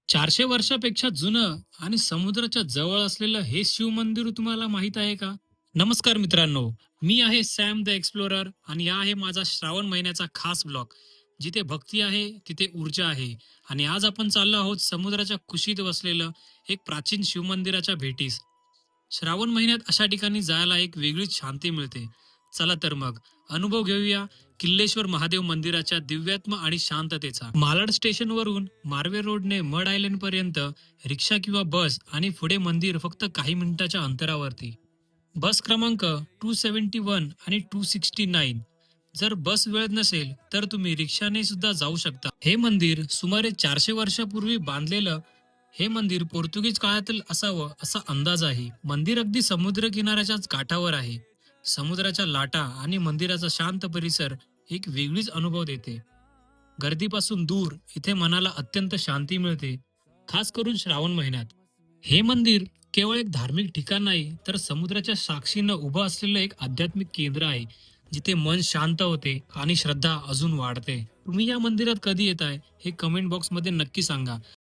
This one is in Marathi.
400 वर्षापेक्षा जुनं आणि समुद्राच्या जवळ असलेलं हे शिव मंदिर तुम्हाला माहित आहे का? नमस्कार मित्रांनो, मी आहे सॅम द एक्सप्लोरर आणि हा आहे माझा श्रावण महिन्याचा खास ब्लॉग. जिथे भक्ती आहे, तिथे ऊर्जा आहे. आणि आज आपण चाललो आहोत समुद्राच्या कुशीत वसलेलं एक प्राचीन शिवमंदिराच्या भेटीस. श्रावण महिन्यात अशा ठिकाणी जायला एक वेगळीच शांती मिळते. चला तर मग अनुभव घेऊया किल्लेश्वर महादेव मंदिराच्या दिव्यात्म आणि शांततेचा. मालाड स्टेशन वरून मार्वे रोडने मड आयलंड पर्यंत रिक्षा किंवा बस आणि पुढे मंदिर फक्त काही मिनिटाच्या अंतरावरती. बस क्रमांक 271 आणि 269. जर बस वेळ नसेल तर तुम्ही रिक्षाने सुद्धा जाऊ शकता. हे मंदिर सुमारे 400 वर्षापूर्वी बांधलेलं हे मंदिर पोर्तुगीज काळातील असावं असा अंदाज आहे. मंदिर अगदी समुद्र किनाऱ्याच्याच काठावर आहे. समुद्राच्या लाटा आणि मंदिराचा शांत परिसर एक वेगळीच अनुभव देते. गर्दीपासून दूर इथे मनाला अत्यंत शांती मिळते, खास करून श्रावण महिन्यात. हे मंदिर केवळ एक धार्मिक ठिकाण नाही, तर समुद्राच्या साक्षीनं उभं असलेलं एक आध्यात्मिक केंद्र आहे, जिथे मन शांत होते आणि श्रद्धा अजून वाढते. तुम्ही या मंदिरात कधी येताय हे कमेंट बॉक्समध्ये नक्की सांगा.